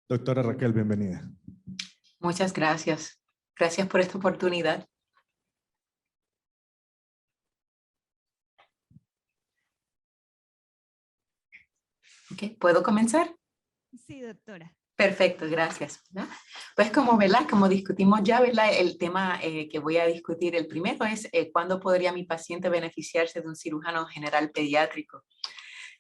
Doctora Raquel, bienvenida. Muchas gracias. Gracias por esta oportunidad. Okay, ¿puedo comenzar? Sí, doctora. Perfecto, gracias. Pues como discutimos ya, ¿verdad? El tema que voy a discutir, el primero es ¿cuándo podría mi paciente beneficiarse de un cirujano general pediátrico?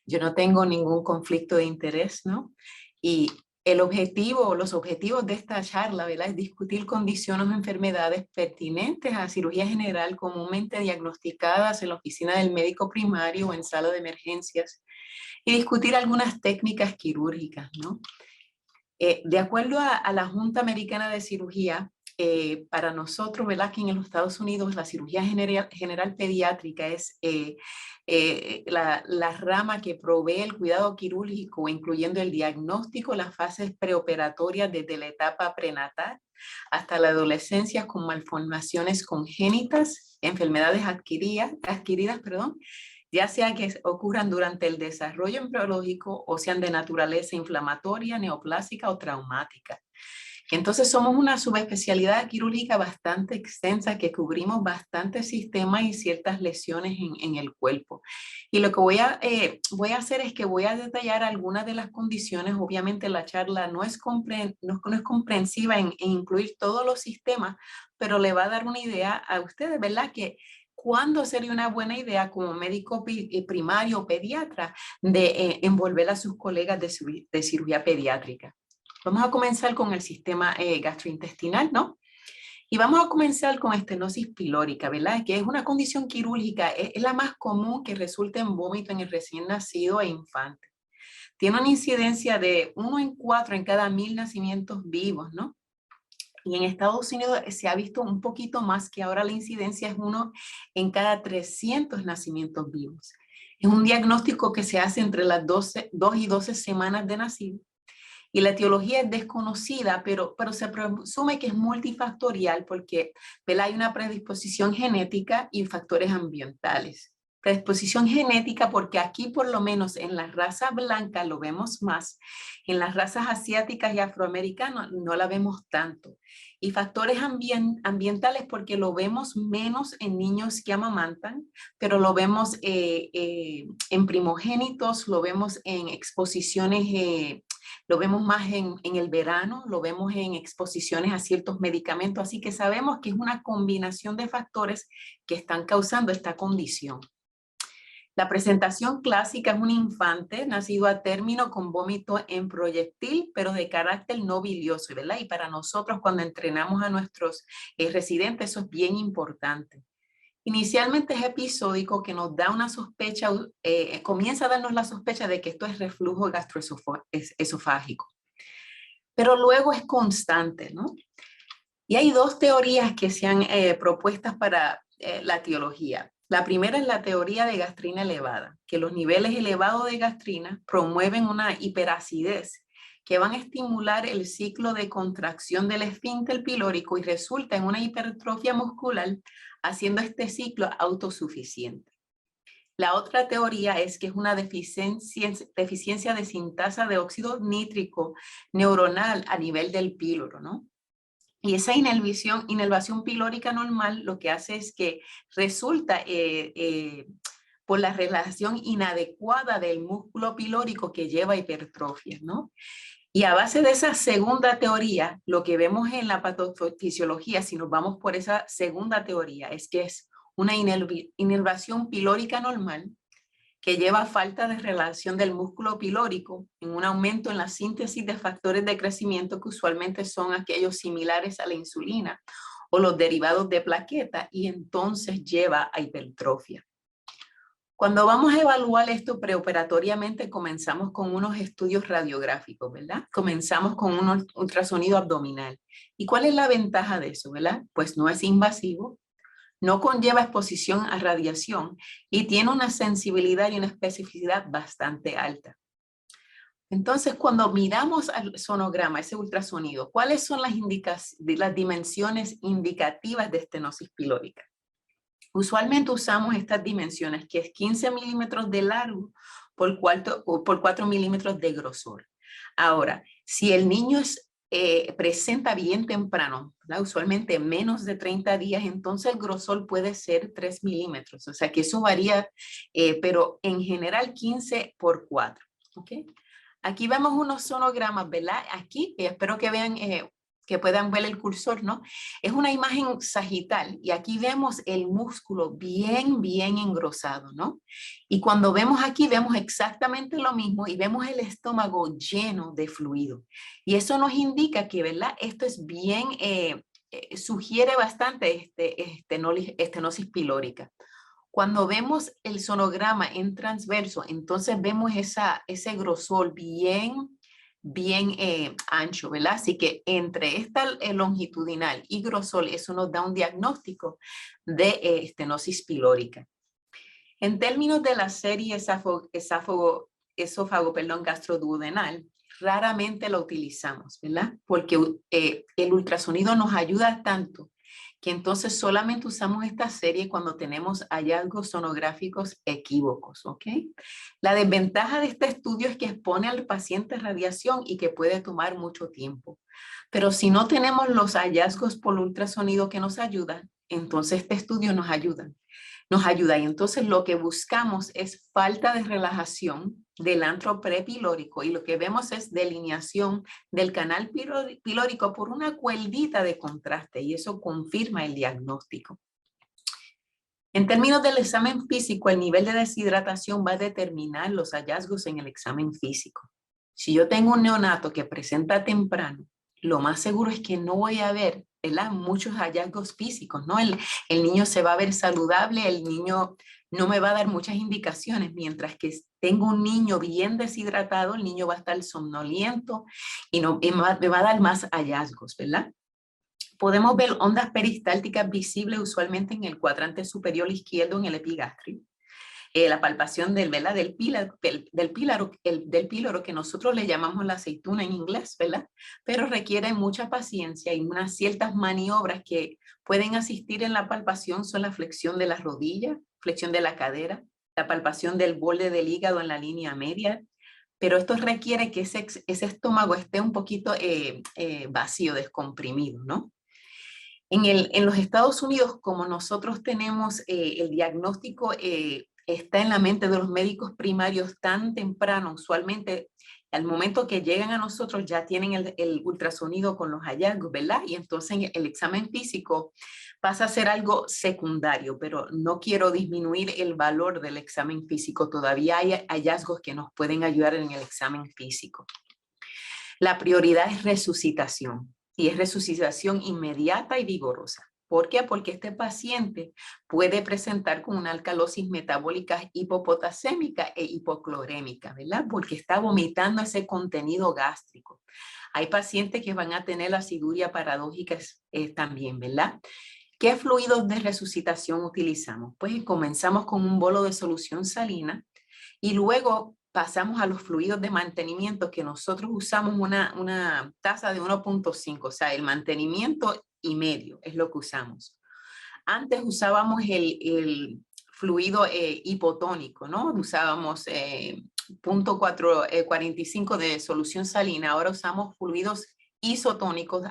Yo no tengo ningún conflicto de interés, ¿no? Y el objetivo, los objetivos de esta charla, ¿verdad? Es discutir condiciones o enfermedades pertinentes a cirugía general comúnmente diagnosticadas en la oficina del médico primario o en sala de emergencias y discutir algunas técnicas quirúrgicas, ¿no? De acuerdo a la Junta Americana de Cirugía, para nosotros, ¿verdad? Que en los Estados Unidos la cirugía general pediátrica es la rama que provee el cuidado quirúrgico, incluyendo el diagnóstico, las fases preoperatorias desde la etapa prenatal hasta la adolescencia con malformaciones congénitas, enfermedades adquiridas, ya sea que ocurran durante el desarrollo embriológico o sean de naturaleza inflamatoria, neoplásica o traumática. Entonces somos una subespecialidad quirúrgica bastante extensa que cubrimos bastantes sistemas y ciertas lesiones en el cuerpo. Y lo que voy a hacer es que voy a detallar algunas de las condiciones. Obviamente la charla no es comprensiva en incluir todos los sistemas, pero le va a dar una idea a ustedes, ¿verdad? Que ¿cuándo sería una buena idea como médico primario o pediatra de envolver a sus colegas de cirugía pediátrica? Vamos a comenzar con el sistema gastrointestinal, ¿no? Y vamos a comenzar con estenosis pilórica, ¿verdad? Que es una condición quirúrgica, es la más común que resulta en vómito en el recién nacido e infante. Tiene una incidencia de 1 en 4 en cada 1000 nacimientos vivos, ¿no? Y en Estados Unidos se ha visto un poquito más, que ahora la incidencia es 1 en cada 300 nacimientos vivos. Es un diagnóstico que se hace entre las 2 y 12 semanas de nacido. Y la etiología es desconocida, pero se presume que es multifactorial porque, ¿verdad? Hay una predisposición genética y factores ambientales. Predisposición genética porque aquí por lo menos en la raza blanca lo vemos más, en las razas asiáticas y afroamericanas no la vemos tanto. Y factores ambientales porque lo vemos menos en niños que amamantan, pero lo vemos en primogénitos, lo vemos en exposiciones, lo vemos más en el verano, lo vemos en exposiciones a ciertos medicamentos, así que sabemos que es una combinación de factores que están causando esta condición. La presentación clásica es un infante nacido a término con vómito en proyectil, pero de carácter no bilioso, ¿verdad? Y para nosotros cuando entrenamos a nuestros residentes eso es bien importante. Inicialmente es episódico que nos da una sospecha, comienza a darnos la sospecha de que esto es reflujo gastroesofágico. Pero luego es constante, ¿no? Y hay dos teorías que se han propuestas para la etiología. La primera es la teoría de gastrina elevada, que los niveles elevados de gastrina promueven una hiperacidez que van a estimular el ciclo de contracción del esfínter pilórico y resulta en una hipertrofia muscular, haciendo este ciclo autosuficiente. La otra teoría es que es una deficiencia de sintasa de óxido nítrico neuronal a nivel del píloro, ¿no? Y esa inervación pilórica normal lo que hace es que resulta por la relación inadecuada del músculo pilórico que lleva a hipertrofia, ¿no? Y a base de esa segunda teoría, lo que vemos en la patofisiología, si nos vamos por esa segunda teoría, es que es una inervación pilórica normal que lleva a falta de relación del músculo pilórico en un aumento en la síntesis de factores de crecimiento que usualmente son aquellos similares a la insulina o los derivados de plaqueta y entonces lleva a hipertrofia. Cuando vamos a evaluar esto preoperatoriamente comenzamos con unos estudios radiográficos, ¿verdad? Comenzamos con un ultrasonido abdominal. ¿Y cuál es la ventaja de eso, verdad? Pues no es invasivo, no conlleva exposición a radiación y tiene una sensibilidad y una especificidad bastante alta. Entonces, cuando miramos al sonograma, ese ultrasonido, ¿cuáles son las dimensiones indicativas de estenosis pilórica? Usualmente usamos estas dimensiones, que es 15 milímetros de largo por 4 milímetros de grosor. Ahora, si el niño presenta bien temprano, ¿verdad? Usualmente menos de 30 días, entonces el grosor puede ser 3 milímetros. O sea que eso varía, pero en general 15×4. ¿Okay? Aquí vemos unos sonogramas, ¿verdad? Aquí, espero que vean, que puedan ver el cursor, ¿no? Es una imagen sagital y aquí vemos el músculo bien engrosado, ¿no? Y cuando vemos aquí, vemos exactamente lo mismo y vemos el estómago lleno de fluido. Y eso nos indica que, ¿verdad? Esto es bien, sugiere bastante estenosis pilórica. Cuando vemos el sonograma en transverso, entonces vemos ese grosor bien ancho, ¿verdad? Así que entre esta longitudinal y grosor, eso nos da un diagnóstico de estenosis pilórica. En términos de la serie esófago, gastroduodenal, raramente lo utilizamos, ¿verdad? Porque el ultrasonido nos ayuda tanto que entonces solamente usamos esta serie cuando tenemos hallazgos sonográficos equívocos, ¿ok? La desventaja de este estudio es que expone al paciente a radiación y que puede tomar mucho tiempo. Pero si no tenemos los hallazgos por ultrasonido que nos ayudan, entonces este estudio nos ayuda. Y entonces lo que buscamos es falta de relajación del antro prepilórico y lo que vemos es delineación del canal pilórico por una cuerdita de contraste y eso confirma el diagnóstico. En términos del examen físico, el nivel de deshidratación va a determinar los hallazgos en el examen físico. Si yo tengo un neonato que presenta temprano, lo más seguro es que no voy a ver, ¿verdad?, muchos hallazgos físicos, ¿no? El niño se va a ver saludable, el niño no me va a dar muchas indicaciones, mientras que tengo un niño bien deshidratado, el niño va a estar somnoliento y me va a dar más hallazgos, ¿verdad? Podemos ver ondas peristálticas visibles usualmente en el cuadrante superior izquierdo en el epigastrio. La palpación del píloro que nosotros le llamamos la aceituna en inglés, ¿verdad? Pero requiere mucha paciencia y unas ciertas maniobras que pueden asistir en la palpación son la flexión de las rodillas, flexión de la cadera, la palpación del borde del hígado en la línea media, pero esto requiere que ese estómago esté un poquito vacío, descomprimido, ¿no? En los Estados Unidos, como nosotros tenemos el diagnóstico está en la mente de los médicos primarios tan temprano, usualmente al momento que llegan a nosotros ya tienen el ultrasonido con los hallazgos, ¿verdad? Y entonces el examen físico pasa a ser algo secundario, pero no quiero disminuir el valor del examen físico. Todavía hay hallazgos que nos pueden ayudar en el examen físico. La prioridad es resucitación. Y es resucitación inmediata y vigorosa. ¿Por qué? Porque este paciente puede presentar con una alcalosis metabólica hipopotasémica e hipoclorémica, ¿verdad? Porque está vomitando ese contenido gástrico. Hay pacientes que van a tener la aciduria paradójica también, ¿verdad? ¿Qué fluidos de resucitación utilizamos? Pues comenzamos con un bolo de solución salina y luego pasamos a los fluidos de mantenimiento que nosotros usamos una tasa de 1.5, o sea, el mantenimiento y medio es lo que usamos. Antes usábamos el fluido hipotónico, ¿no? Usábamos 0.45 de solución salina, ahora usamos fluidos isotónicos.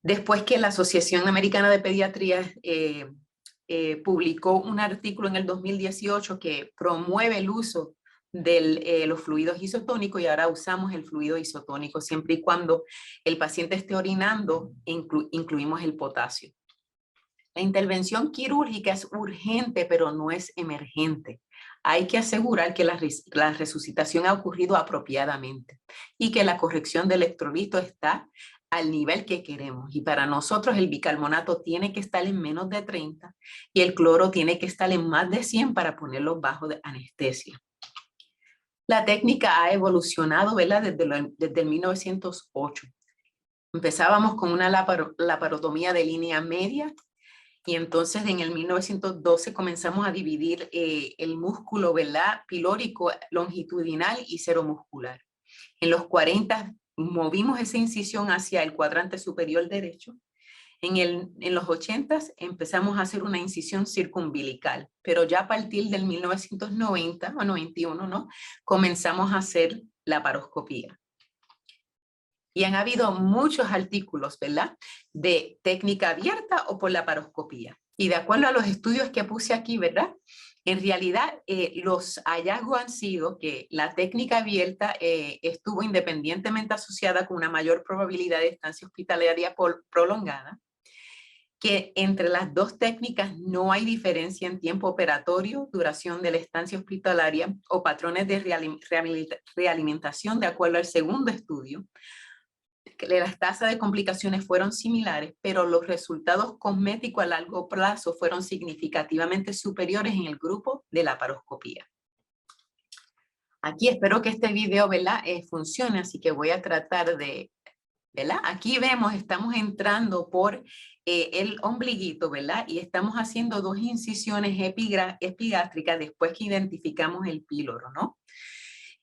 Después que la Asociación Americana de Pediatría publicó un artículo en el 2018 que promueve el uso de los fluidos isotónicos y ahora usamos el fluido isotónico siempre y cuando el paciente esté orinando, incluimos el potasio. La intervención quirúrgica es urgente, pero no es emergente. Hay que asegurar que la resucitación ha ocurrido apropiadamente y que la corrección de electrolitos está al nivel que queremos. Y para nosotros el bicarbonato tiene que estar en menos de 30 y el cloro tiene que estar en más de 100 para ponerlo bajo de anestesia. La técnica ha evolucionado, ¿verdad?, desde el 1908. Empezábamos con una laparotomía de línea media y entonces en el 1912 comenzamos a dividir el músculo, ¿verdad?, pilórico, longitudinal y seromuscular. En los 40 movimos esa incisión hacia el cuadrante superior derecho En los 80s empezamos a hacer una incisión circumbilical, pero ya a partir del 1990 o 91, ¿no? Comenzamos a hacer laparoscopía. Y han habido muchos artículos, ¿verdad? De técnica abierta o por laparoscopía. Y de acuerdo a los estudios que puse aquí, ¿verdad? En realidad, los hallazgos han sido que la técnica abierta estuvo independientemente asociada con una mayor probabilidad de estancia hospitalaria prolongada, que entre las dos técnicas no hay diferencia en tiempo operatorio, duración de la estancia hospitalaria o patrones de realimentación de acuerdo al segundo estudio. Las tasas de complicaciones fueron similares, pero los resultados cosméticos a largo plazo fueron significativamente superiores en el grupo de laparoscopía. Aquí espero que este video, ¿verdad? Funcione, así que voy a tratar de, ¿verdad? Aquí vemos, estamos entrando por el ombliguito, ¿verdad? Y estamos haciendo dos incisiones epigástricas después que identificamos el píloro, ¿no?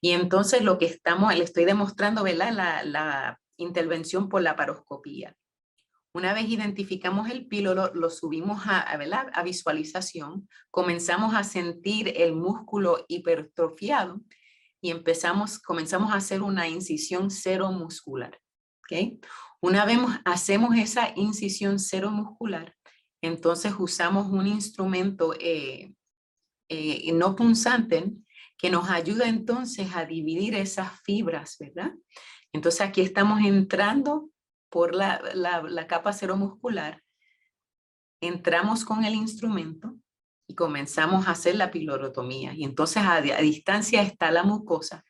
Y entonces lo que le estoy demostrando, ¿verdad? La intervención por laparoscopía. Una vez identificamos el píloro, lo subimos ¿verdad? A visualización, comenzamos a sentir el músculo hipertrofiado y comenzamos a hacer una incisión seromuscular. ¿Okay? Una vez hacemos esa incisión seromuscular, entonces usamos un instrumento no punzante que nos ayuda entonces a dividir esas fibras, ¿verdad? Entonces aquí estamos entrando por la capa seromuscular, entramos con el instrumento y comenzamos a hacer la pilorotomía. Y entonces a distancia está la mucosa,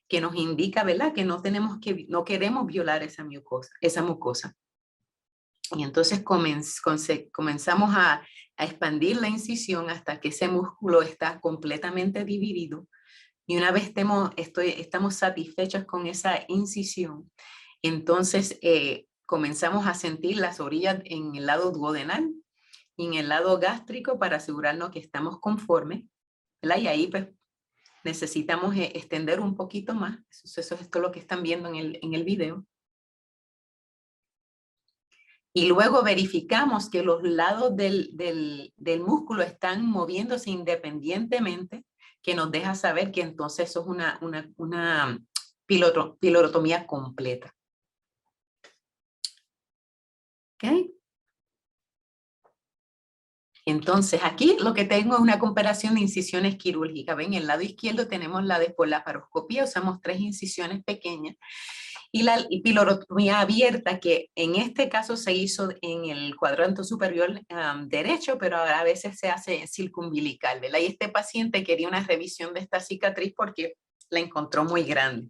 que nos indica, ¿verdad? Que no queremos violar esa mucosa. Y entonces comenzamos a expandir la incisión hasta que ese músculo está completamente dividido. Y una vez estamos satisfechos con esa incisión, entonces comenzamos a sentir las orillas en el lado duodenal y en el lado gástrico para asegurarnos que estamos conformes, ¿verdad? Y ahí pues necesitamos extender un poquito más. Eso es lo que están viendo en el video. Y luego verificamos que los lados del músculo están moviéndose independientemente, que nos deja saber que entonces eso es una pilorotomía completa. ¿Ok? Entonces aquí lo que tengo es una comparación de incisiones quirúrgicas. Ven, en el lado izquierdo tenemos la de por laparoscopía, usamos 3 incisiones pequeñas. Y la pilorotomía abierta, que en este caso se hizo en el cuadrante superior derecho, pero a veces se hace circumbilical, ¿verdad? Y este paciente quería una revisión de esta cicatriz porque la encontró muy grande.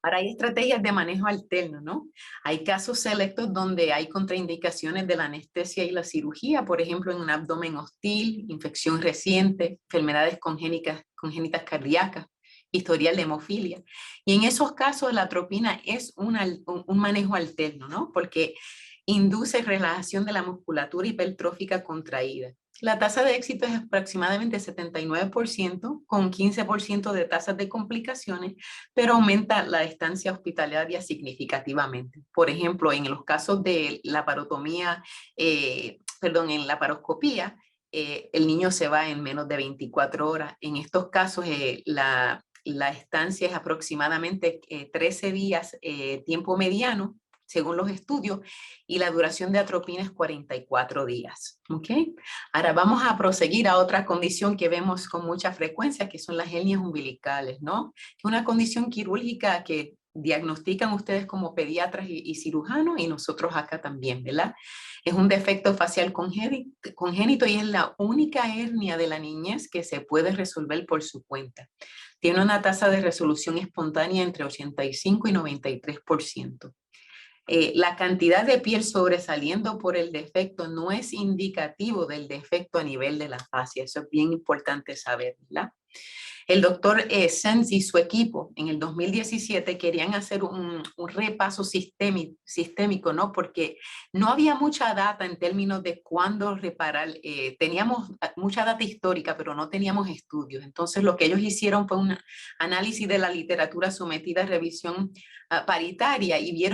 Ahora hay estrategias de manejo alterno, ¿no? Hay casos selectos donde hay contraindicaciones de la anestesia y la cirugía, por ejemplo, en un abdomen hostil, infección reciente, enfermedades congénitas cardíacas, historial de hemofilia. Y en esos casos la atropina es un manejo alterno, ¿no? Porque induce relajación de la musculatura hipertrófica contraída. La tasa de éxito es aproximadamente 79%, con 15% de tasas de complicaciones, pero aumenta la estancia hospitalaria significativamente. Por ejemplo, en los casos de laparotomía, en laparoscopía, el niño se va en menos de 24 horas. En estos casos, la estancia es aproximadamente 13 días, tiempo mediano, según los estudios, y la duración de atropina es 44 días. ¿Okay? Ahora vamos a proseguir a otra condición que vemos con mucha frecuencia, que son las hernias umbilicales, ¿no? Es una condición quirúrgica que diagnostican ustedes como pediatras y cirujanos, y nosotros acá también, ¿verdad? Es un defecto facial congénito y es la única hernia de la niñez que se puede resolver por su cuenta. Tiene una tasa de resolución espontánea entre 85 y 93%. La cantidad de piel sobresaliendo por el defecto no es indicativo del defecto a nivel de la fascia. Eso es bien importante saber, ¿verdad? El doctor Sensi y su equipo en el 2017 querían hacer un repaso sistémico, ¿no? Porque no había mucha data en términos de cuándo reparar. Teníamos mucha data histórica, pero no teníamos estudios. Entonces, lo que ellos hicieron fue un análisis de la literatura sometida a revisión paritaria y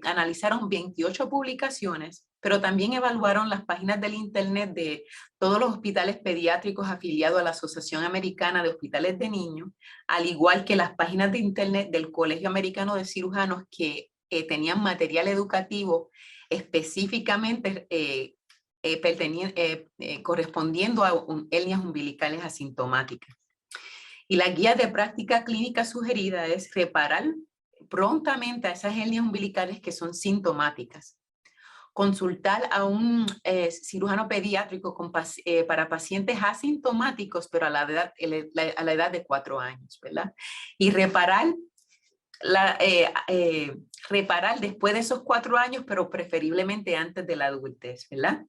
analizaron 28 publicaciones, pero también evaluaron las páginas del internet de todos los hospitales pediátricos afiliados a la Asociación Americana de Hospitales de Niños, al igual que las páginas de internet del Colegio Americano de Cirujanos que tenían material educativo específicamente correspondiendo a hernias umbilicales asintomáticas. Y la guía de práctica clínica sugerida es reparar prontamente a esas hernias umbilicales que son sintomáticas. Consultar a un cirujano pediátrico para pacientes asintomáticos, pero a la edad de 4 años, ¿verdad? Y reparar después de esos 4 años, pero preferiblemente antes de la adultez, ¿verdad?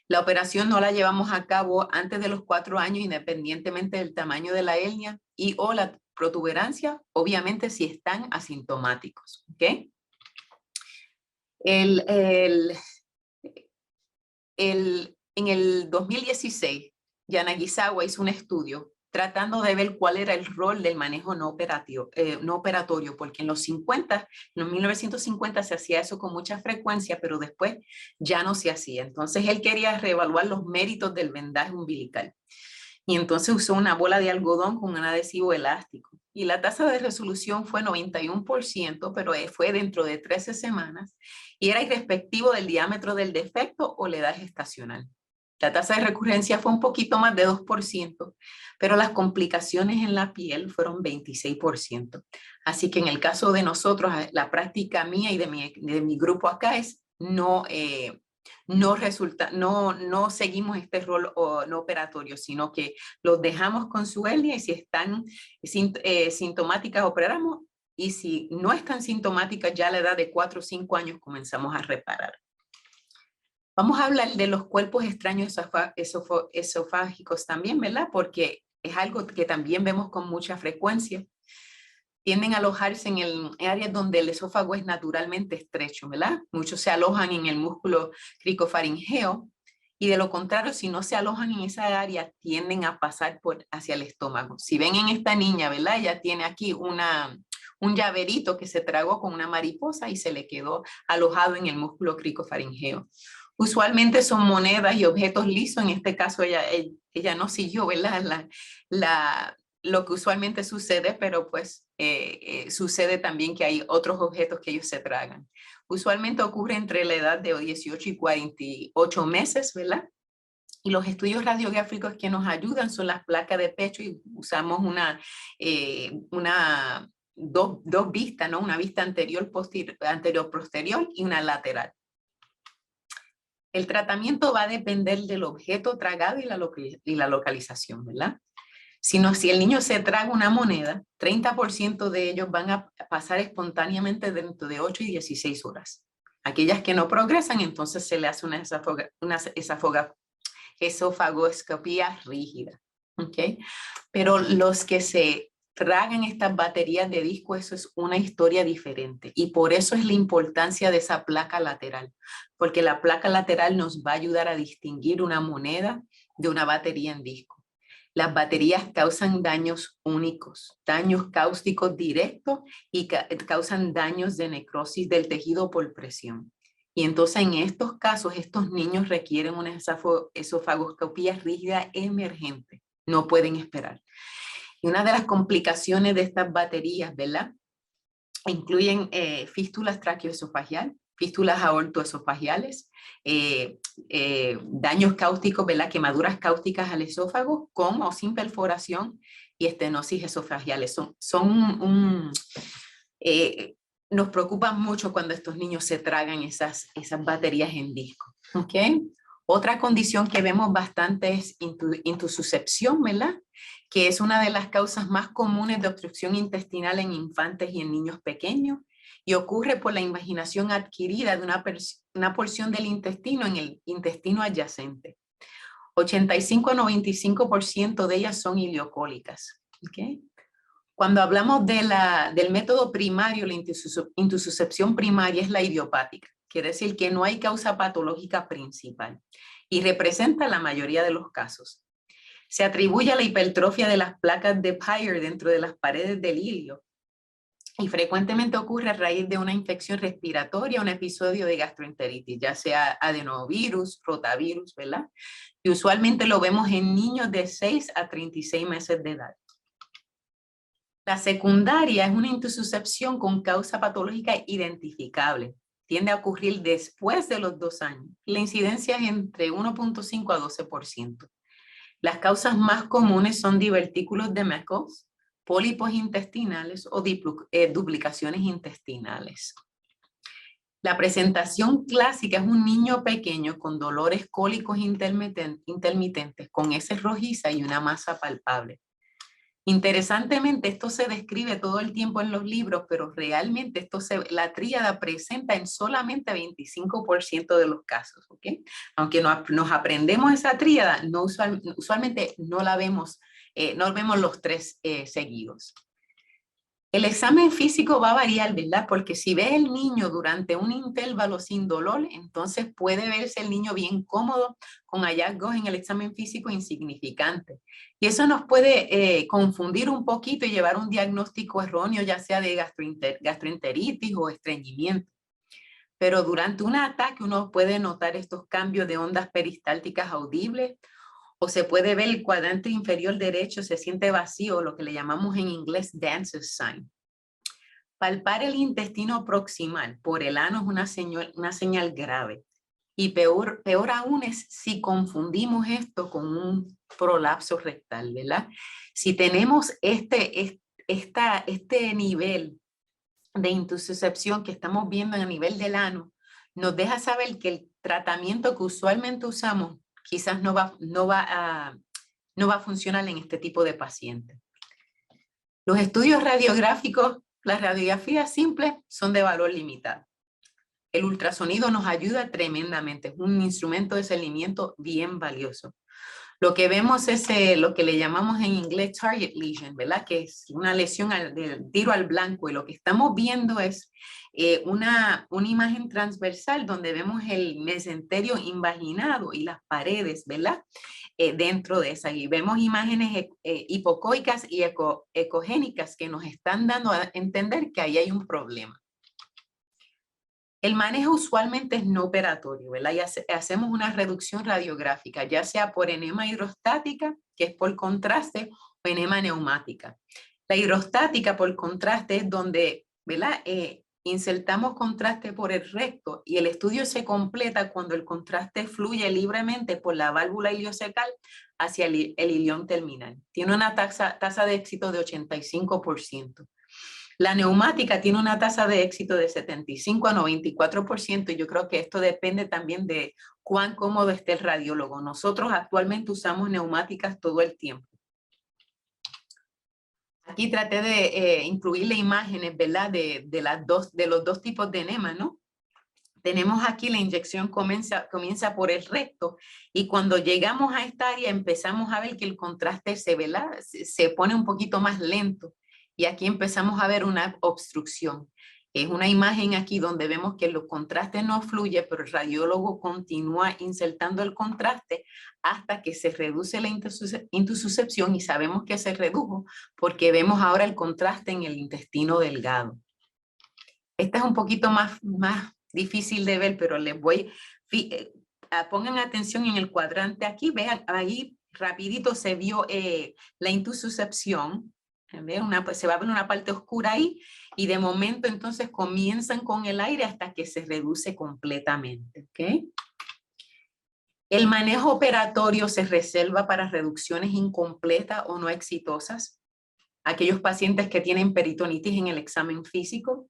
La operación no la llevamos a cabo antes de los 4 años, independientemente del tamaño de la hernia y o la protuberancia, obviamente si están asintomáticos, ¿ok? En el 2016, Yanagisawa hizo un estudio tratando de ver cuál era el rol del manejo no operatorio, porque en los 1950 se hacía eso con mucha frecuencia, pero después ya no se hacía. Entonces él quería reevaluar los méritos del vendaje umbilical. Y entonces usó una bola de algodón con un adhesivo elástico. Y la tasa de resolución fue 91%, pero fue dentro de 13 semanas y era irrespectivo del diámetro del defecto o la edad gestacional. La tasa de recurrencia fue un poquito más de 2%, pero las complicaciones en la piel fueron 26%. Así que en el caso de nosotros, la práctica mía y de mi grupo acá es no seguimos este rol no operatorio, sino que los dejamos con su hernia y si están sintomáticas operamos y si no están sintomáticas ya a la edad de 4 o 5 años comenzamos a reparar. Vamos a hablar de los cuerpos extraños esofágicos también, ¿verdad? Porque es algo que también vemos con mucha frecuencia. Tienden a alojarse en áreas donde el esófago es naturalmente estrecho, ¿verdad? Muchos se alojan en el músculo cricofaringeo y de lo contrario, si no se alojan en esa área, tienden a pasar hacia el estómago. Si ven en esta niña, ¿verdad? Ella tiene aquí un llaverito que se tragó con una mariposa y se le quedó alojado en el músculo cricofaringeo. Usualmente son monedas y objetos lisos, en este caso ella no siguió, ¿verdad? Lo que usualmente sucede, pero pues sucede también que hay otros objetos que ellos se tragan. Usualmente ocurre entre la edad de 18 y 48 meses, ¿verdad? Y los estudios radiográficos que nos ayudan son las placas de pecho y usamos dos vistas, ¿no? Una vista anterior-posterior y una lateral. El tratamiento va a depender del objeto tragado y la localización, ¿verdad? Si el niño se traga una moneda, 30% de ellos van a pasar espontáneamente dentro de 8 y 16 horas. Aquellas que no progresan, entonces se le hace una esofagoscopía rígida. ¿Okay? Pero los que se tragan estas baterías de disco, eso es una historia diferente. Y por eso es la importancia de esa placa lateral. Porque la placa lateral nos va a ayudar a distinguir una moneda de una batería en disco. Las baterías causan daños únicos, daños cáusticos directos y causan daños de necrosis del tejido por presión. Y entonces en estos casos, estos niños requieren una esofagoscopía rígida emergente. No pueden esperar. Y una de las complicaciones de estas baterías, ¿verdad? Incluyen fístulas traqueoesofagial, fístulas aortoesofagiales, daños cáusticos, ¿verdad? Quemaduras cáusticas al esófago con o sin perforación y estenosis esofagiales. Nos preocupan mucho cuando estos niños se tragan esas baterías en disco. ¿Okay? Otra condición que vemos bastante es intususcepción, ¿verdad? Que es una de las causas más comunes de obstrucción intestinal en infantes y en niños pequeños y ocurre por la invaginación adquirida de una porción del intestino en el intestino adyacente. 85 a 95% de ellas son ileocólicas. ¿Okay? Cuando hablamos del método primario, la intususcepción primaria es la idiopática. Quiere decir que no hay causa patológica principal y representa la mayoría de los casos. Se atribuye a la hipertrofia de las placas de Peyer dentro de las paredes del ilio y frecuentemente ocurre a raíz de una infección respiratoria, un episodio de gastroenteritis, ya sea adenovirus, rotavirus, ¿verdad? Y usualmente lo vemos en niños de 6 a 36 meses de edad. La secundaria es una intususcepción con causa patológica identificable. Tiende a ocurrir después de los 2 años. La incidencia es entre 1.5 a 12%. Las causas más comunes son divertículos de Meckel, pólipos intestinales o duplicaciones intestinales. La presentación clásica es un niño pequeño con dolores cólicos intermitentes, con heces rojizas y una masa palpable. Interesantemente, esto se describe todo el tiempo en los libros, pero realmente la tríada presenta en solamente 25% de los casos, ¿ok? Aunque nos aprendemos esa tríada, usualmente no la vemos, no vemos los 3 seguidos. El examen físico va a variar, ¿verdad? Porque si ve el niño durante un intervalo sin dolor, entonces puede verse el niño bien cómodo con hallazgos en el examen físico insignificantes. Y eso nos puede confundir un poquito y llevar a un diagnóstico erróneo, ya sea de gastroenteritis o estreñimiento. Pero durante un ataque uno puede notar estos cambios de ondas peristálticas audibles, o se puede ver el cuadrante inferior derecho, se siente vacío, lo que le llamamos en inglés dancer's sign. Palpar el intestino proximal por el ano es una señal grave. Y peor aún es si confundimos esto con un prolapso rectal, ¿verdad? Si tenemos este nivel de intususcepción que estamos viendo a nivel del ano, nos deja saber que el tratamiento que usualmente usamos quizás no va a funcionar en este tipo de pacientes. Los estudios radiográficos, las radiografías simples son de valor limitado. El ultrasonido nos ayuda tremendamente, es un instrumento de seguimiento bien valioso. Lo que vemos es lo que le llamamos en inglés target lesion, ¿verdad? Que es una lesión del tiro al blanco, y lo que estamos viendo es una imagen transversal donde vemos el mesenterio invaginado y las paredes, ¿verdad? Dentro de esa, y vemos imágenes hipocoicas y ecogénicas que nos están dando a entender que ahí hay un problema. El manejo usualmente es no operatorio, ¿verdad? Y hacemos una reducción radiográfica, ya sea por enema hidrostática, que es por contraste, o enema neumática. La hidrostática por contraste es donde, ¿verdad? Insertamos contraste por el recto, y el estudio se completa cuando el contraste fluye libremente por la válvula iliocecal hacia el ilión terminal. Tiene una tasa de éxito de 85%. La neumática tiene una tasa de éxito de 75 a 94%, y yo creo que esto depende también de cuán cómodo esté el radiólogo. Nosotros actualmente usamos neumáticas todo el tiempo. Aquí traté de incluirle imágenes, ¿verdad? De los dos tipos de enema, ¿no? Tenemos aquí la inyección comienza por el recto, y cuando llegamos a esta área empezamos a ver que el contraste se pone un poquito más lento. Y aquí empezamos a ver una obstrucción. Es una imagen aquí donde vemos que los contrastes no fluyen, pero el radiólogo continúa insertando el contraste hasta que se reduce la intususcepción, y sabemos que se redujo porque vemos ahora el contraste en el intestino delgado. Esta es un poquito más difícil de ver, pero les voy, pongan atención en el cuadrante aquí, vean, ahí rapidito se vio la intususcepción. Se va a ver una parte oscura ahí, y de momento entonces comienzan con el aire hasta que se reduce completamente. ¿Okay? El manejo operatorio se reserva para reducciones incompletas o no exitosas, aquellos pacientes que tienen peritonitis en el examen físico,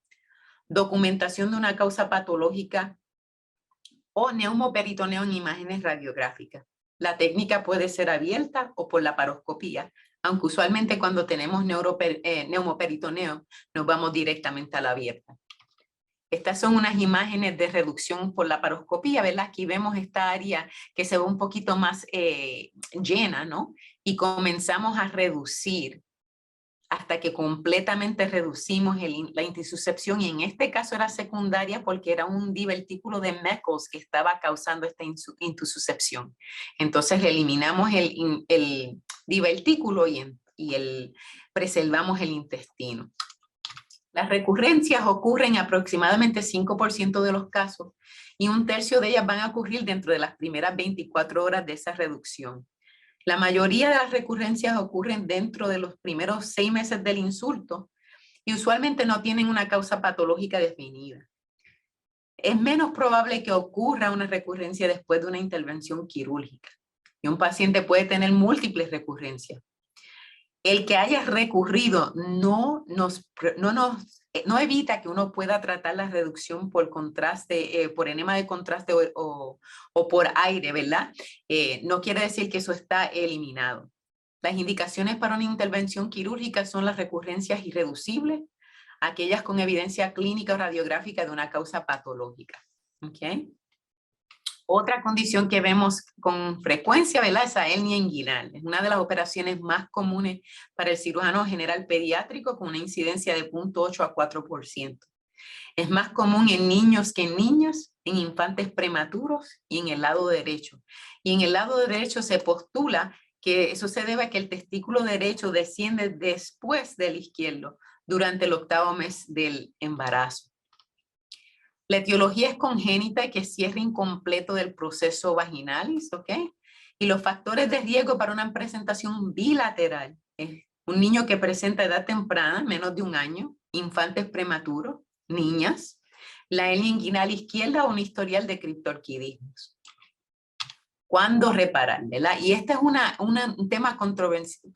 documentación de una causa patológica o neumoperitoneo en imágenes radiográficas. La técnica puede ser abierta o por la laparoscopía, aunque usualmente cuando tenemos neumoperitoneo nos vamos directamente a la abierta. Estas son unas imágenes de reducción por laparoscopía, ¿verdad? Aquí vemos esta área que se ve un poquito más llena, ¿no? Y comenzamos a reducir hasta que completamente reducimos la intususcepción, y en este caso era secundaria porque era un divertículo de Meckel's que estaba causando esta intususcepción. Entonces eliminamos el divertículo y preservamos el intestino. Las recurrencias ocurren aproximadamente 5% de los casos y 1/3 de ellas van a ocurrir dentro de las primeras 24 horas de esa reducción. La mayoría de las recurrencias ocurren dentro de los primeros 6 meses del insulto y usualmente no tienen una causa patológica definida. Es menos probable que ocurra una recurrencia después de una intervención quirúrgica y un paciente puede tener múltiples recurrencias. El que haya recurrido no evita que uno pueda tratar la reducción por contraste, por enema de contraste o por aire, ¿verdad? No quiere decir que eso está eliminado. Las indicaciones para una intervención quirúrgica son las recurrencias irreducibles, aquellas con evidencia clínica o radiográfica de una causa patológica. ¿Okay? Otra condición que vemos con frecuencia, ¿verdad? Es la hernia inguinal. Es una de las operaciones más comunes para el cirujano general pediátrico con una incidencia de 0.8 a 4%. Es más común en niños que en niñas, en infantes prematuros y en el lado derecho. Y en el lado derecho se postula que eso se debe a que el testículo derecho desciende después del izquierdo durante el 8º mes del embarazo. La etiología es congénita y que cierre incompleto del proceso vaginalis, ¿ok? Y los factores de riesgo para una presentación bilateral es un niño que presenta edad temprana, menos de 1 año, infantes prematuros, niñas, la hernia inguinal izquierda o un historial de criptorquidismos. ¿Cuándo reparar? ¿Verdad? Y este es un tema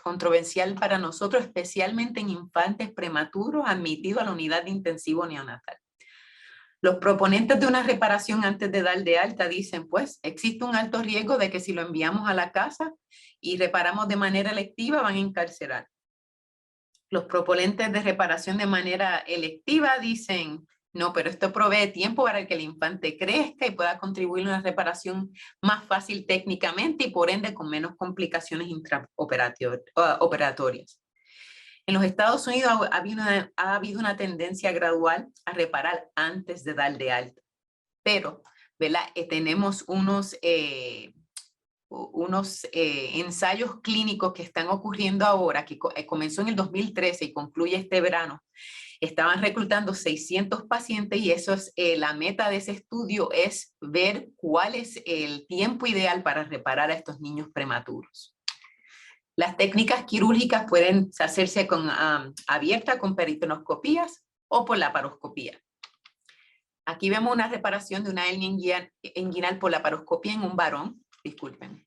controversial para nosotros, especialmente en infantes prematuros admitidos a la unidad de intensivo neonatal. Los proponentes de una reparación antes de dar de alta dicen, pues, existe un alto riesgo de que si lo enviamos a la casa y reparamos de manera electiva, van a encarcelar. Los proponentes de reparación de manera electiva dicen, no, pero esto provee tiempo para que el infante crezca y pueda contribuir a una reparación más fácil técnicamente y por ende con menos complicaciones operatorias. En los Estados Unidos ha habido una tendencia gradual a reparar antes de dar de alta, pero ¿verdad? Tenemos unos ensayos clínicos que están ocurriendo ahora, que comenzó en el 2013 y concluye este verano. Estaban reclutando 600 pacientes y eso es, la meta de ese estudio es ver cuál es el tiempo ideal para reparar a estos niños prematuros. Las técnicas quirúrgicas pueden hacerse abierta con peritoneoscopías o por laparoscopía. Aquí vemos una reparación de una hernia inguinal por laparoscopía en un varón, disculpen.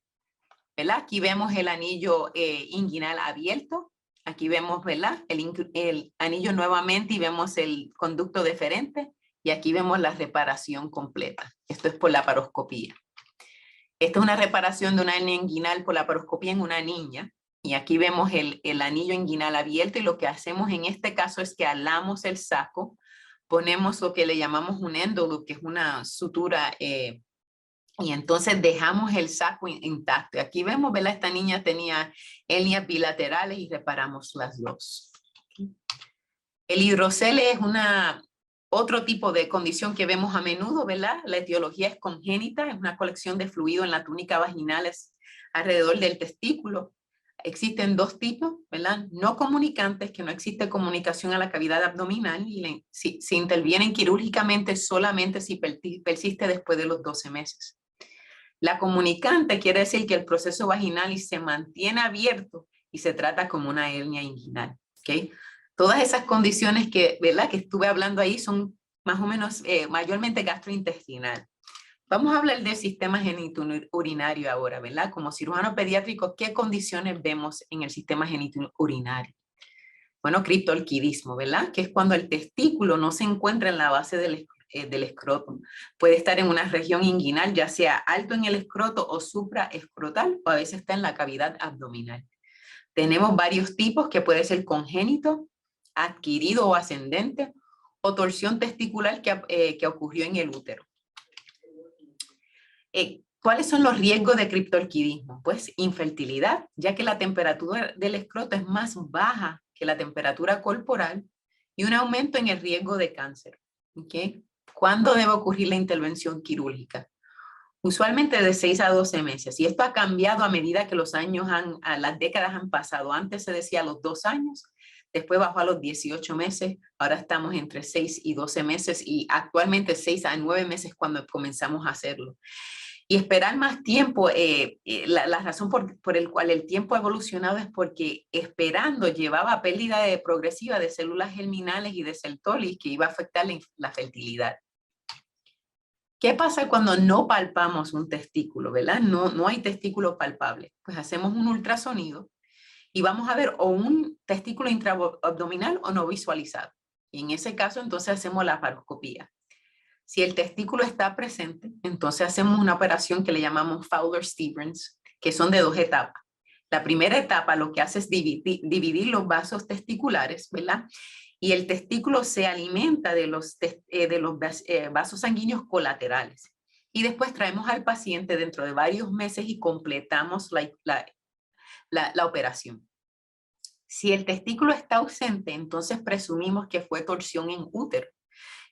¿Verdad? Aquí vemos el anillo inguinal abierto. Aquí vemos, ¿verdad? El anillo nuevamente y vemos el conducto deferente. Y aquí vemos la reparación completa. Esto es por laparoscopía. Esta es una reparación de una hernia inguinal por laparoscopía en una niña. Y aquí vemos el anillo inguinal abierto y lo que hacemos en este caso es que alamos el saco, ponemos lo que le llamamos un endoloop, que es una sutura, y entonces dejamos el saco intacto. Aquí vemos, ¿verdad? Esta niña tenía hernias bilaterales y reparamos las dos. El hidrocele es otro tipo de condición que vemos a menudo, ¿verdad? La etiología es congénita, es una colección de fluido en la túnica vaginal alrededor del testículo. Existen 2 tipos, ¿verdad? No comunicantes, que no existe comunicación a la cavidad abdominal y se intervienen quirúrgicamente solamente si persiste después de los 12 meses. La comunicante quiere decir que el proceso vaginal se mantiene abierto y se trata como una hernia inguinal, ¿ok? Todas esas condiciones ¿verdad? Que estuve hablando ahí son más o menos mayormente gastrointestinal. Vamos a hablar del sistema genitourinario ahora, ¿verdad? Como cirujano pediátrico, ¿qué condiciones vemos en el sistema genitourinario? Bueno, criptorquidismo, ¿verdad? Que es cuando el testículo no se encuentra en la base del escroto. Puede estar en una región inguinal, ya sea alto en el escroto o supraescrotal, o a veces está en la cavidad abdominal. Tenemos varios tipos que puede ser congénito, adquirido o ascendente, o torsión testicular que ocurrió en el útero. ¿Cuáles son los riesgos de criptorquidismo? Pues infertilidad, ya que la temperatura del escroto es más baja que la temperatura corporal, y un aumento en el riesgo de cáncer. ¿Okay? ¿Cuándo debe ocurrir la intervención quirúrgica? Usualmente de 6 a 12 meses. Y esto ha cambiado a medida que las décadas han pasado. Antes se decía a los 2 años, después bajó a los 18 meses, ahora estamos entre 6 y 12 meses y actualmente 6 a 9 meses cuando comenzamos a hacerlo. Y esperar más tiempo, la razón por el cual el tiempo ha evolucionado es porque esperando llevaba pérdida progresiva de células germinales y de celtolis que iba a afectar la fertilidad. ¿Qué pasa cuando no palpamos un testículo, verdad? No hay testículo palpable. Pues hacemos un ultrasonido y vamos a ver o un testículo intraabdominal o no visualizado. Y en ese caso entonces hacemos la laparoscopía. Si el testículo está presente, entonces hacemos una operación que le llamamos Fowler-Stevens, que son de 2 etapas. La primera etapa lo que hace es dividir los vasos testiculares, ¿verdad? Y el testículo se alimenta de los vasos sanguíneos colaterales. Y después traemos al paciente dentro de varios meses y completamos la operación. Si el testículo está ausente, entonces presumimos que fue torsión en útero.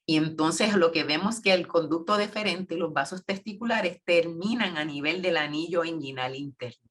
Y entonces lo que vemos es que el conducto deferente y los vasos testiculares terminan a nivel del anillo inguinal interno.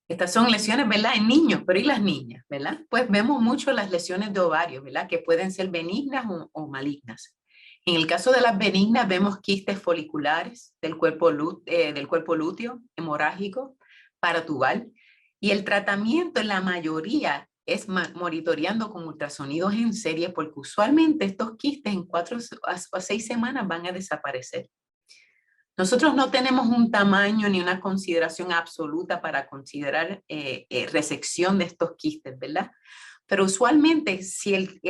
Estas son lesiones, ¿verdad? En niños, pero ¿y las niñas, verdad? Pues vemos mucho las lesiones de ovario, ¿verdad? Que pueden ser benignas o malignas. En el caso de las benignas vemos quistes foliculares del cuerpo lúteo, hemorrágico, paratubal. Y el tratamiento en la mayoría es monitoreando con ultrasonidos en serie, porque usualmente estos quistes en 4 a 6 semanas van a desaparecer. Nosotros no tenemos un tamaño ni una consideración absoluta para considerar resección de estos quistes, ¿verdad? Pero usualmente si el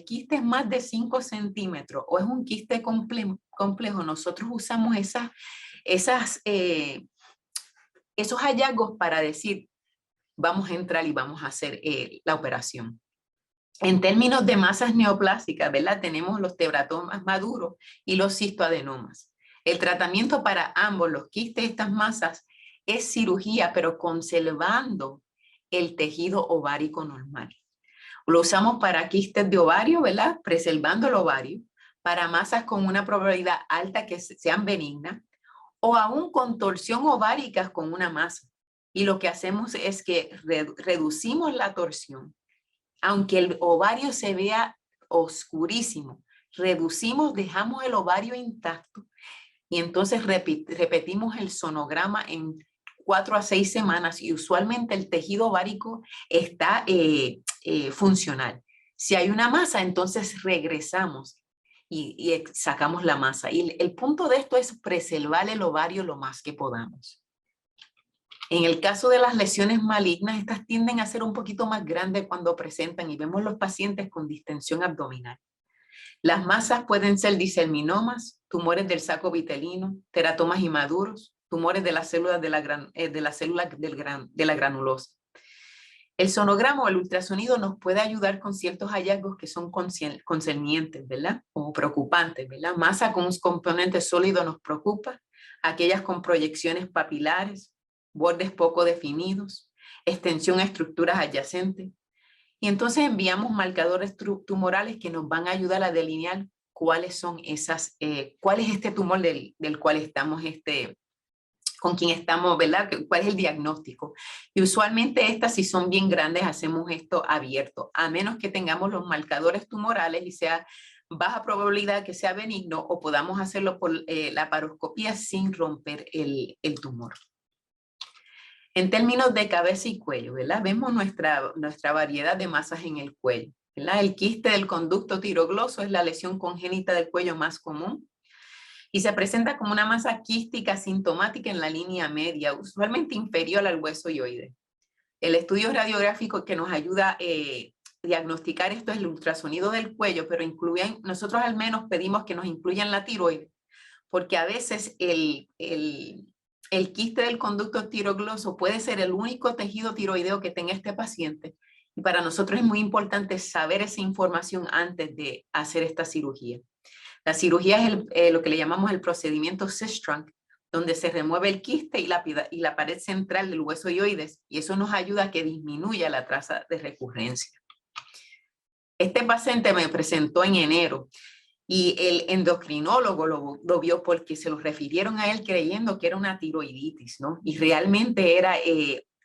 quiste es más de 5 centímetros o es un quiste complejo, nosotros usamos esos hallazgos para decir, vamos a entrar y vamos a hacer la operación. En términos de masas neoplásicas, ¿verdad? Tenemos los tebratomas maduros y los cistoadenomas. El tratamiento para ambos, los quistes y estas masas, es cirugía, pero conservando el tejido ovárico normal. Lo usamos para quistes de ovario, ¿verdad? Preservando el ovario, para masas con una probabilidad alta que sean benignas, o aún con torsión ovárica con una masa. Y lo que hacemos es que reducimos la torsión. Aunque el ovario se vea oscurísimo, dejamos el ovario intacto y entonces repetimos el sonograma en 4 a 6 semanas y usualmente el tejido ovárico está funcional. Si hay una masa, entonces regresamos y sacamos la masa. Y el punto de esto es preservar el ovario lo más que podamos. En el caso de las lesiones malignas, estas tienden a ser un poquito más grandes cuando presentan y vemos los pacientes con distensión abdominal. Las masas pueden ser diseminomas, tumores del saco vitelino, teratomas inmaduros, tumores de las células de la granulosa. El sonograma o el ultrasonido nos puede ayudar con ciertos hallazgos que son concernientes, ¿verdad? O preocupantes, ¿verdad? Masa con un componente sólido nos preocupa, aquellas con proyecciones papilares, bordes poco definidos, extensión a estructuras adyacentes. Y entonces enviamos marcadores tumorales que nos van a ayudar a delinear cuáles son cuál es este tumor del cual estamos, con quien estamos, ¿verdad? ¿Cuál es el diagnóstico? Y usualmente estas, si son bien grandes, hacemos esto abierto, a menos que tengamos los marcadores tumorales y sea baja probabilidad que sea benigno o podamos hacerlo por laparoscopía sin romper el tumor. En términos de cabeza y cuello, ¿verdad? Vemos nuestra variedad de masas en el cuello, ¿verdad? El quiste del conducto tirogloso es la lesión congénita del cuello más común y se presenta como una masa quística sintomática en la línea media, usualmente inferior al hueso hioide. El estudio radiográfico que nos ayuda a diagnosticar esto es el ultrasonido del cuello, pero nosotros al menos pedimos que nos incluyan la tiroides, porque a veces el quiste del conducto tirogloso puede ser el único tejido tiroideo que tenga este paciente Y para nosotros es muy importante saber esa información antes de hacer esta cirugía. La cirugía es lo que le llamamos el procedimiento Sistrunk, donde se remueve el quiste y la pared central del hueso hioides, y eso nos ayuda a que disminuya la tasa de recurrencia. Este paciente me presentó en enero y el endocrinólogo lo vio porque se lo refirieron a él creyendo que era una tiroiditis, ¿no? Y realmente era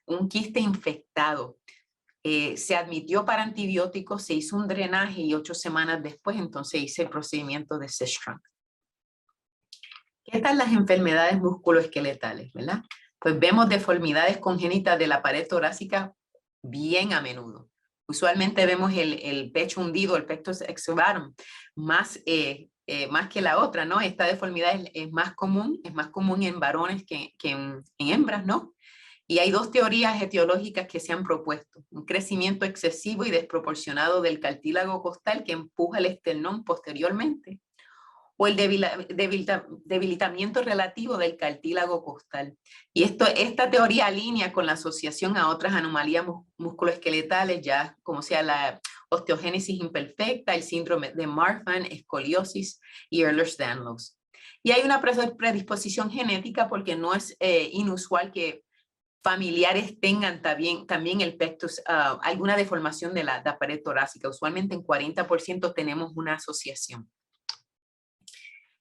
un quiste infectado. Se admitió para antibióticos, se hizo un drenaje y 8 semanas después entonces hice el procedimiento de Sistrunk. ¿Qué tal las enfermedades musculoesqueletales, verdad? Pues vemos deformidades congénitas de la pared torácica bien a menudo. Usualmente vemos el pecho hundido, el pectus excavatum, más que la otra, ¿no? Esta deformidad es más común en varones que en hembras, ¿no? Y hay dos teorías etiológicas que se han propuesto: un crecimiento excesivo y desproporcionado del cartílago costal que empuja el esternón posteriormente, o el debilitamiento relativo del cartílago costal. Y esta teoría alinea con la asociación a otras anomalías musculoesqueletales, ya como sea la osteogénesis imperfecta, el síndrome de Marfan, escoliosis y Ehlers-Danlos. Y hay una predisposición genética porque no es inusual que familiares tengan también el pectus, alguna deformación de la pared torácica. Usualmente en 40% tenemos una asociación.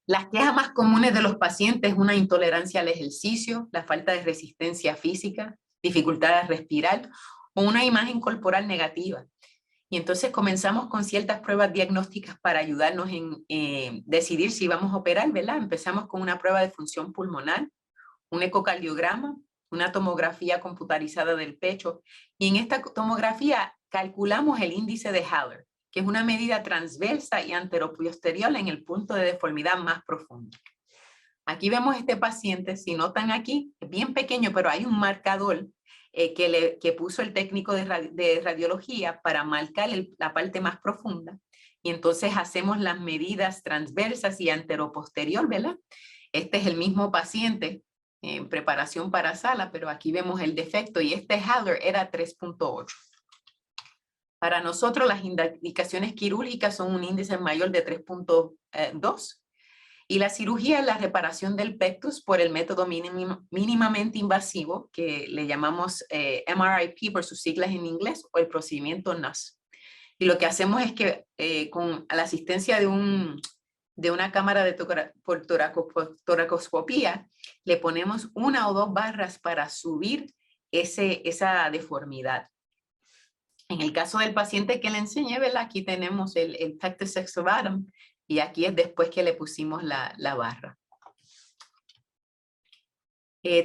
Las quejas más comunes de los pacientes es una intolerancia al ejercicio, la falta de resistencia física, dificultad de respirar o una imagen corporal negativa. Y entonces comenzamos con ciertas pruebas diagnósticas para ayudarnos en decidir si vamos a operar, ¿verdad? Empezamos con una prueba de función pulmonar, un ecocardiograma, una tomografía computarizada del pecho, y en esta tomografía calculamos el índice de Haller, que es una medida transversa y anteroposterior en el punto de deformidad más profundo. Aquí vemos este paciente, si notan aquí, es bien pequeño, pero hay un marcador que puso el técnico de radiología para marcar la parte más profunda. Y entonces hacemos las medidas transversas y anteroposterior, ¿verdad? Este es el mismo paciente en preparación para sala, pero aquí vemos el defecto y este Haller era 3.8. Para nosotros las indicaciones quirúrgicas son un índice mayor de 3.2 y la cirugía es la reparación del pectus por el método mínimamente invasivo que le llamamos MRIP por sus siglas en inglés, o el procedimiento NUS. Y lo que hacemos es que con la asistencia de una cámara de toracoscopía le ponemos 1 o 2 barras para subir esa deformidad. En el caso del paciente que le enseñé, ¿verdad? Aquí tenemos el pectus excavatum y aquí es después que le pusimos la barra.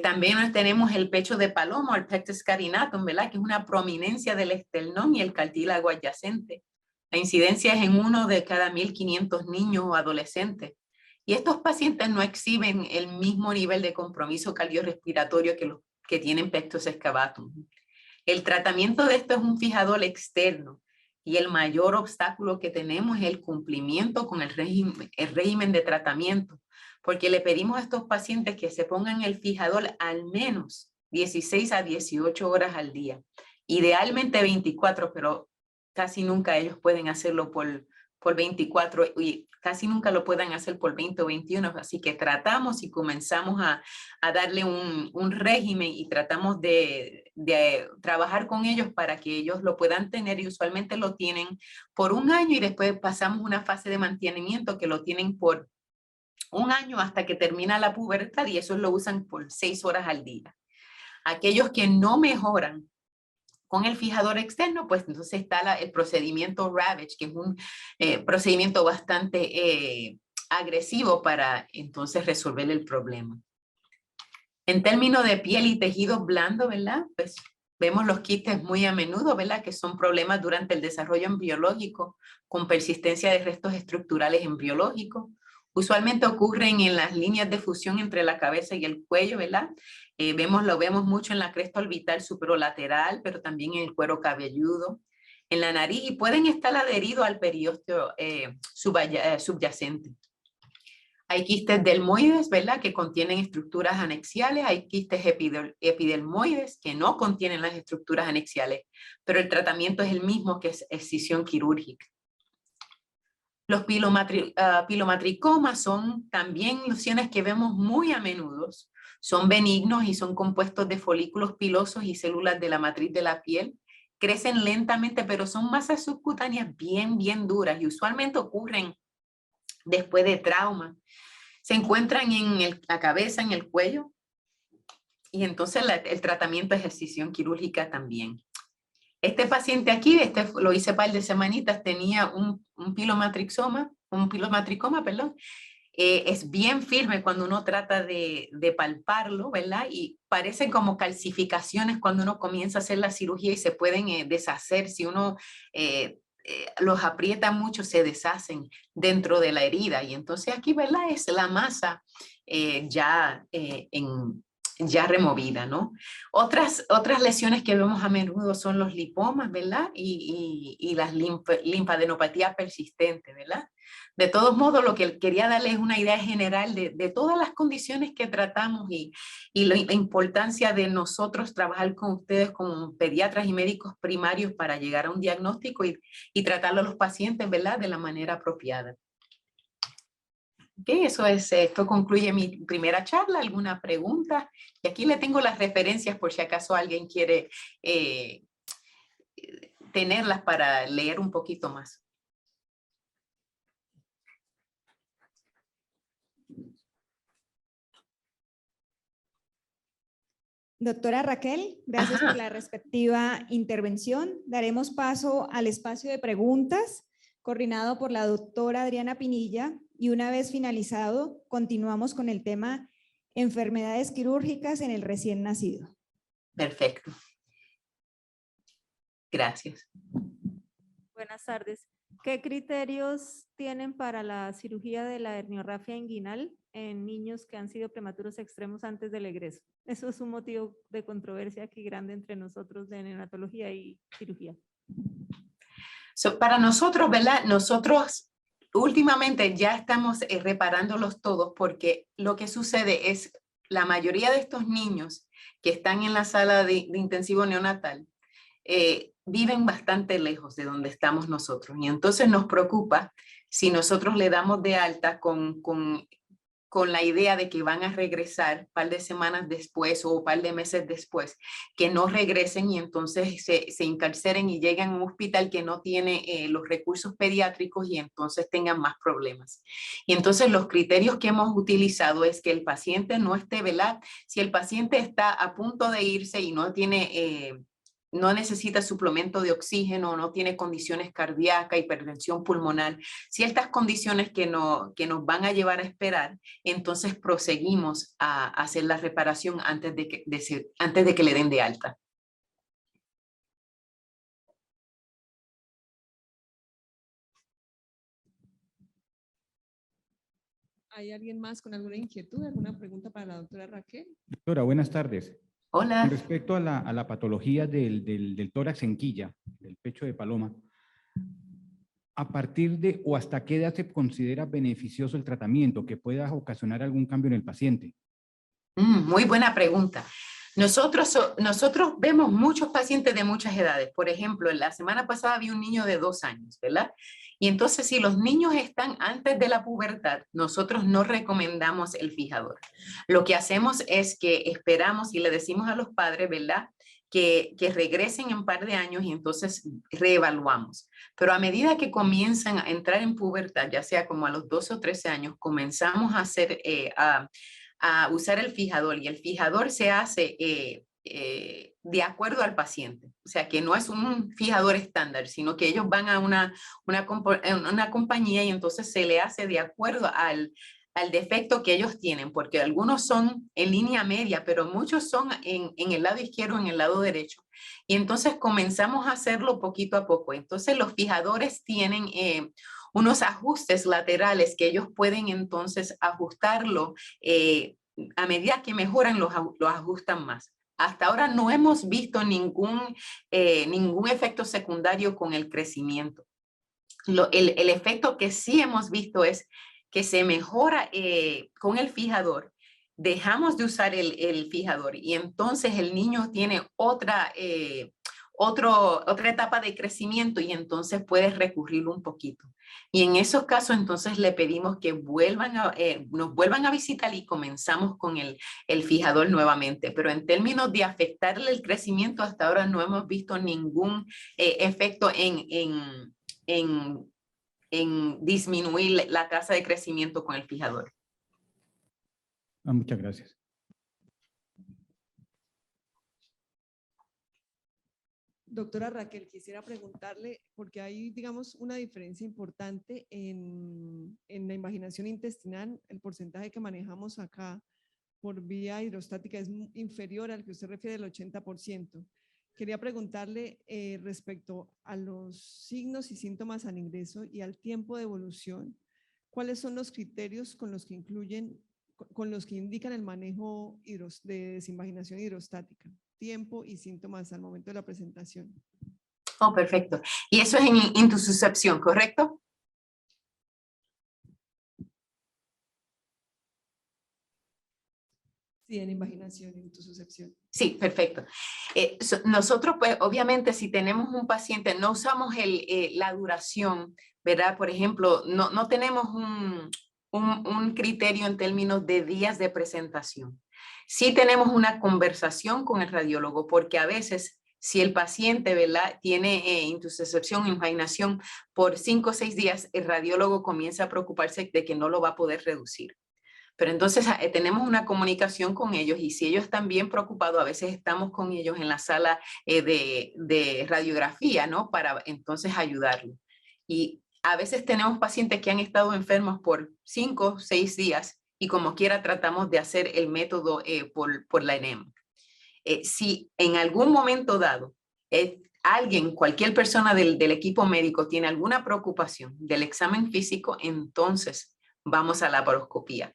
También tenemos el pecho de paloma, el pectus carinatum, ¿verdad? Que es una prominencia del esternón y el cartílago adyacente. La incidencia es en 1 de cada 1.500 niños o adolescentes. Y estos pacientes no exhiben el mismo nivel de compromiso cardiorrespiratorio que los que tienen pectus excavatum. El tratamiento de esto es un fijador externo y el mayor obstáculo que tenemos es el cumplimiento con el régimen de tratamiento, porque le pedimos a estos pacientes que se pongan el fijador al menos 16 a 18 horas al día, idealmente 24, pero casi nunca ellos pueden hacerlo por 24 y casi nunca lo pueden hacer por 20 o 21, así que tratamos y comenzamos a darle un régimen y tratamos de trabajar con ellos para que ellos lo puedan tener, y usualmente lo tienen por 1 año y después pasamos una fase de mantenimiento que lo tienen por 1 año hasta que termina la pubertad y eso lo usan por 6 horas al día. Aquellos que no mejoran con el fijador externo, pues entonces está el procedimiento Ravage, que es un procedimiento bastante agresivo para entonces resolver el problema. En términos de piel y tejidos blandos, ¿verdad? Pues vemos los quistes muy a menudo, ¿verdad? Que son problemas durante el desarrollo embriológico con persistencia de restos estructurales embriológicos. Usualmente ocurren en las líneas de fusión entre la cabeza y el cuello, ¿verdad? Lo vemos mucho en la cresta orbital superolateral, pero también en el cuero cabelludo, en la nariz, y pueden estar adheridos al periósteo subyacente. Hay quistes delmoides, ¿verdad?, que contienen estructuras anexiales. Hay quistes epidelmoides que no contienen las estructuras anexiales, pero el tratamiento es el mismo, que es excisión quirúrgica. Los pilomatricomas son también lesiones que vemos muy a menudo. Son benignos y son compuestos de folículos pilosos y células de la matriz de la piel. Crecen lentamente, pero son masas subcutáneas bien duras y usualmente ocurren después de trauma. Se encuentran en la cabeza, en el cuello, y entonces el tratamiento es excisión quirúrgica también. Este paciente aquí, lo hice un par de semanitas, tenía un pilomatricoma, perdón. Es bien firme cuando uno trata de palparlo, ¿verdad? Y parecen como calcificaciones cuando uno comienza a hacer la cirugía y se pueden deshacer. Si uno los aprieta mucho, se deshacen dentro de la herida. Y entonces aquí, ¿verdad?, es la masa ya removida, ¿no? Otras lesiones que vemos a menudo son los lipomas, ¿verdad? Y las linfadenopatías persistentes, ¿verdad? De todos modos, lo que quería darles es una idea general de todas las condiciones que tratamos y la importancia de nosotros trabajar con ustedes como pediatras y médicos primarios para llegar a un diagnóstico y tratarlo a los pacientes, ¿verdad?, de la manera apropiada. Okay, esto concluye mi primera charla. ¿Alguna pregunta? Y aquí le tengo las referencias por si acaso alguien quiere tenerlas para leer un poquito más. Doctora Raquel, gracias por la respectiva intervención. Daremos paso al espacio de preguntas, coordinado por la doctora Adriana Pinilla, y una vez finalizado, continuamos con el tema enfermedades quirúrgicas en el recién nacido. Perfecto. Gracias. Buenas tardes. ¿Qué criterios tienen para la cirugía de la herniorrafia inguinal en niños que han sido prematuros extremos antes del egreso? Eso es un motivo de controversia aquí grande entre nosotros de neonatología y cirugía. Para nosotros, ¿verdad? Nosotros últimamente ya estamos reparándolos todos, porque lo que sucede es la mayoría de estos niños que están en la sala de intensivo neonatal viven bastante lejos de donde estamos nosotros, y entonces nos preocupa si nosotros le damos de alta con la idea de que van a regresar un par de semanas después o un par de meses después, que no regresen y entonces se encarceren y lleguen a un hospital que no tiene los recursos pediátricos y entonces tengan más problemas. Y entonces los criterios que hemos utilizado es que el paciente no esté velado. Si el paciente está a punto de irse y no tiene no necesita suplemento de oxígeno, no tiene condiciones cardíacas, hipertensión pulmonar, ciertas condiciones que nos van a llevar a esperar, entonces proseguimos a hacer la reparación antes de que le den de alta. ¿Hay alguien más con alguna inquietud, alguna pregunta para la doctora Raquel? Doctora, buenas tardes. Hola. Con respecto a la patología del tórax en quilla, del pecho de paloma, ¿a partir de o hasta qué edad se considera beneficioso el tratamiento que pueda ocasionar algún cambio en el paciente? Muy buena pregunta. Nosotros vemos muchos pacientes de muchas edades. Por ejemplo, la semana pasada vi un niño de 2 años, ¿verdad? Y entonces, si los niños están antes de la pubertad, nosotros no recomendamos el fijador. Lo que hacemos es que esperamos y le decimos a los padres, ¿verdad?, que regresen en un par de años y entonces reevaluamos. Pero a medida que comienzan a entrar en pubertad, ya sea como a los 12 o 13 años, comenzamos a hacer a usar el fijador, y el fijador se hace de acuerdo al paciente. O sea, que no es un fijador estándar, sino que ellos van a una compañía y entonces se le hace de acuerdo al defecto que ellos tienen, porque algunos son en línea media, pero muchos son en el lado izquierdo, en el lado derecho. Y entonces comenzamos a hacerlo poquito a poco. Entonces los fijadores tienen unos ajustes laterales que ellos pueden entonces ajustarlo a medida que mejoran, los ajustan más. Hasta ahora no hemos visto ningún efecto secundario con el crecimiento. El efecto que sí hemos visto es que se mejora con el fijador, dejamos de usar el fijador y entonces el niño tiene otra etapa de crecimiento y entonces puedes recurrir un poquito. Y en esos casos entonces le pedimos que nos vuelvan a visitar y comenzamos con el fijador nuevamente. Pero en términos de afectarle el crecimiento, hasta ahora no hemos visto ningún efecto en disminuir la tasa de crecimiento con el fijador. Muchas gracias. Doctora Raquel, quisiera preguntarle, porque hay, digamos, una diferencia importante en la invaginación intestinal. El porcentaje que manejamos acá por vía hidrostática es inferior al que usted refiere, del 80%. Quería preguntarle respecto a los signos y síntomas al ingreso y al tiempo de evolución, ¿cuáles son los criterios con los que indican el manejo de desinvaginación hidrostática? Tiempo y síntomas al momento de la presentación. Oh, perfecto. Y eso es en intususcepción, ¿correcto? Sí, en invaginación, en intususcepción. Sí, perfecto. Nosotros, pues, obviamente, si tenemos un paciente, no usamos la duración, ¿verdad? Por ejemplo, no tenemos un criterio en términos de días de presentación. Sí tenemos una conversación con el radiólogo, porque a veces, si el paciente, ¿verdad?, tiene intususcepción, invaginación por 5 o 6 días, el radiólogo comienza a preocuparse de que no lo va a poder reducir. Pero entonces tenemos una comunicación con ellos y si ellos están bien preocupados, a veces estamos con ellos en la sala de radiografía, ¿no? Para entonces ayudarlos. Y a veces tenemos pacientes que han estado enfermos por 5 o 6 días y como quiera tratamos de hacer el método por la enema. Si en algún momento dado cualquier persona del equipo médico tiene alguna preocupación del examen físico, entonces vamos a la laparoscopía.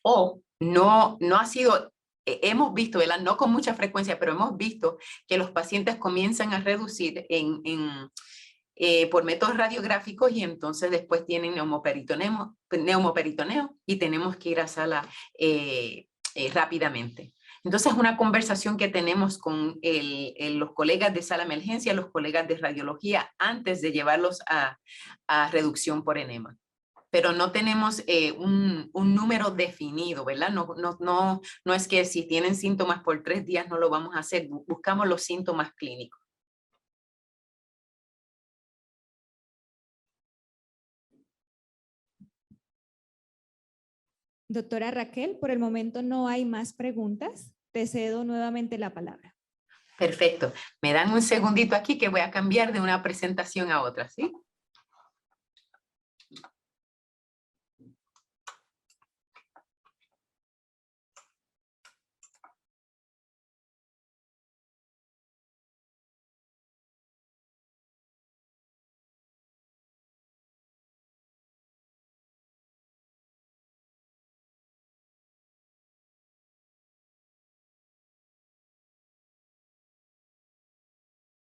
O no ha sido, hemos visto, ¿verdad? No con mucha frecuencia, pero hemos visto que los pacientes comienzan a reducir por métodos radiográficos y entonces después tienen neumoperitoneo y tenemos que ir a sala rápidamente. Entonces es una conversación que tenemos con los colegas de sala emergencia, los colegas de radiología, antes de llevarlos a reducción por enema. Pero no tenemos un número definido, ¿verdad? No es que si tienen síntomas por 3 días no lo vamos a hacer, buscamos los síntomas clínicos. Doctora Raquel, por el momento no hay más preguntas. Te cedo nuevamente la palabra. Perfecto. Me dan un segundito aquí que voy a cambiar de una presentación a otra, ¿sí?